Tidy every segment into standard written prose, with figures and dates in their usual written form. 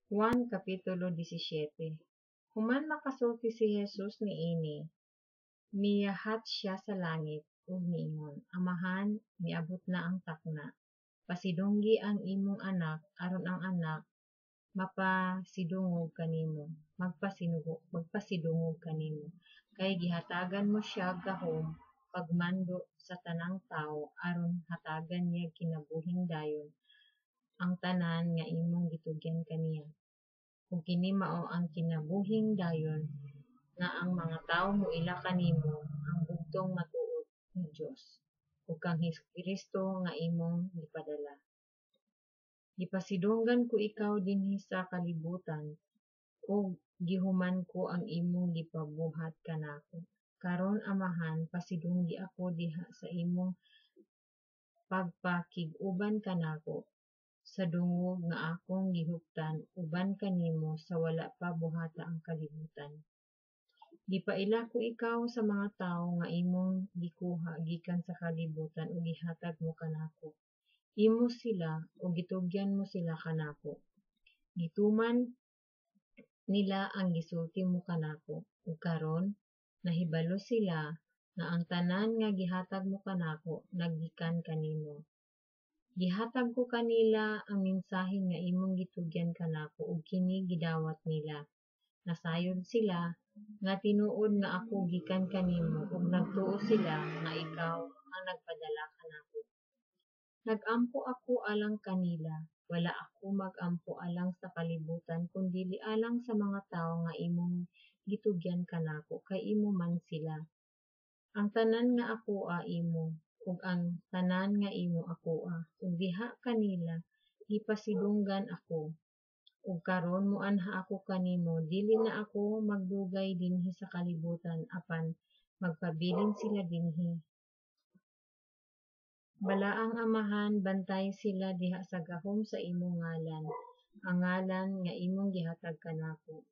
Juan Kapitulo 17. Human makasulti si Jesus niini, miyahat siya sa langit, ug niingon, Amahan, miabot na ang takna. Pasidunggi ang imong anak, aron ang anak mapasidungog kanimo, magpasidungog kanimo. Kay gihatagan mo siya gahom pagmando sa tanang tawo aron hatagan niya kinabuhing dayon ang tanan nga imong gitugyan kaniya. Kung kini mao ang kinabuhing dayon nga ang mga tawo moila kanimo ang bugtong matuod ni Dios ug kang Kristo nga imong gipadala. Gipasidunggan ko ikaw dinhi sa kalibutan ug gihuman ko ang imong gipabuhat kanako. Karon Amahan, pasidunggi ako diha sa imong pagpakig-uban kanako sa dungog nga akong gihuptan uban kanimo sa wala pa buhata ang kalibutan. Gipaila ko ikaw sa mga tawo nga imong gikuha gikan sa kalibutan ug gihatag mo kanako. Imo sila ug gitugyan mo sila kanako. Gituman nila ang gisulti mo kanako ug karon nahibalo sila nga ang tanan nga gihatag mo kanako naggikan kanimo. Gihatag ko kanila ang mensahe nga imong gitugyan kanako ug kini gidawat nila. Nasayod sila nga tinuod nga ako gikan kanimo ug nagtuo sila nga ikaw ang nagpadala kanako. Nagampo ako alang kanila, wala ako magampo alang sa kalibutan kundi alang sa mga tawo nga imong gitugyan kanako kay imo man sila. Ang tanan nga akoa imo ug ang tanan nga imo akoa, ug diha kanila gipasidunggan ako. Ug karon moanha ako kanimo, dili na ako magdugay dinhi sa kalibutan apan magpabilin sila dinhi. Balaang Amahan, bantay sila diha sa gahom sa imong ngalan, ang ngalan nga imong gihatag kanako.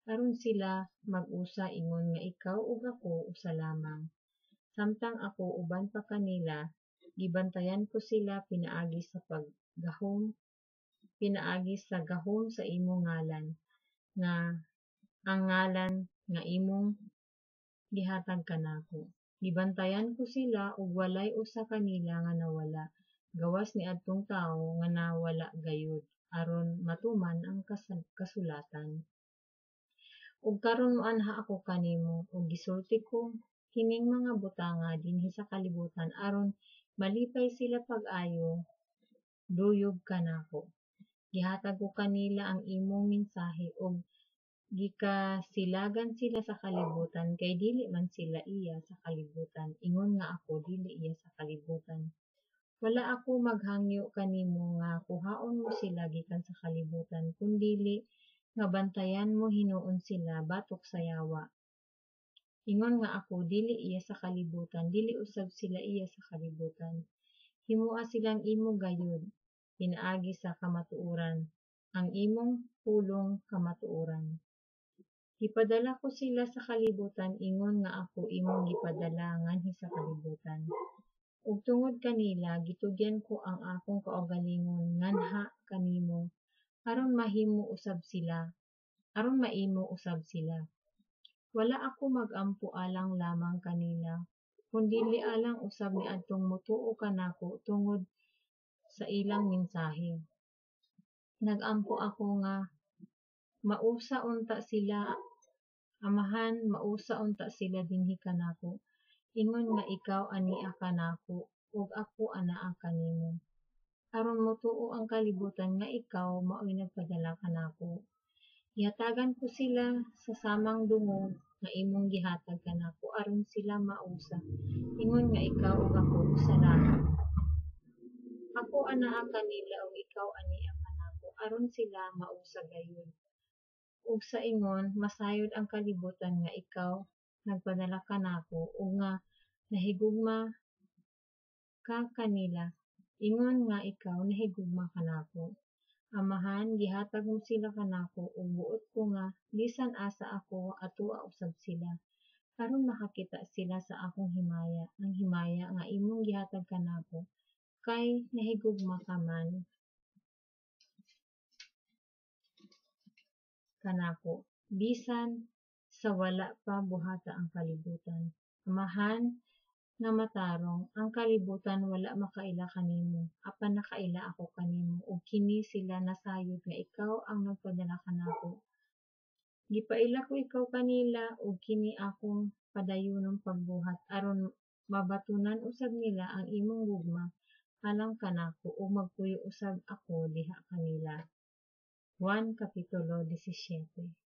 Aron sila mag-usa ingon nga ikaw ug ako usa lamang. Samtang ako uban pa kanila, gibantayan ko sila pinaagi sa gahom sa imong ngalan, nga ang ngalan nga imong gihatag kanako. Gibantayan ko sila ug walay usa kanila nga nawala, gawas ni adtong tawo nga nawala gayud, aron matuman ang kasulatan. Ug karon moanha ako kanimo ug gisulti ko kining mga butanga dinhi sa kalibutan aron malipay sila pag-ayo duyog kanako. Gihatag ko kanila ang imong mensahe ug gikasilagan sila sa kalibutan kay dili man sila iya sa kalibutan, ingon nga ako dili iya sa kalibutan. Wala ako maghangyo kanimo nga kuhaon mo sila gikan sa kalibutan, kundili nga bantayan mo hinuon sila batok sa yawa. Ingon nga ako dili iya sa kalibutan, dili usab sila iya sa kalibutan. Himua silang imo gayud, pinaagi sa kamatuoran, ang imong pulong kamatuoran. Gipadala ko sila sa kalibutan, ingon nga ako imong gipadala nganhi sa kalibutan. Ug tungod kanila gitugyan ko ang akong kaugalingon nganha kanimo aron maimo usab sila. Wala ako magampo alang lamang kanila, kundi alang usab niadtong motuo kanako tungod sa ilang mensahe. Nagampo ako nga mausa unta sila, Amahan, mausa unta sila dinhi kanako. Ingon nga ikaw ania kanako ug ako anaa kanimo. Aron motuo ang kalibutan nga ikaw mao'y nagpadala kanako. Ihatagan ko sila sa samang dungog nga imong gihatag kanako aron sila mausa. Ingon nga ikaw ug ako usa lamang. Ako anaa kanila ug ikaw ania kanako aron sila mausa gayud. Ug sa ingon masayod ang kalibutan nga ikaw nagpadala kanako ug nga nahigugma ka kanila. Ingon nga ikaw nahigugma kanako. Amahan, gihatag mo sila kanako ug buot ko nga bisan asa ako atoa usab sila, aron makakita sila sa akong himaya, ang himaya nga imong gihatag kanako, kay nahigugma ka man. kanako, bisan sa wala pa buhata ang kalibutan. Amahan nga matarong, ang kalibutan wala makaila kanimo, apan nakaila ako kanimo, ug kini sila nasayod nga ikaw ang nagpadala kanako. Gipaila ko ikaw kanila, ug kini akong padayunog pagbuhat aron mabatunan usab nila ang imong gugma alang kanako ug magpuyo usab ako diha kanila. Juan Kapitulo 17.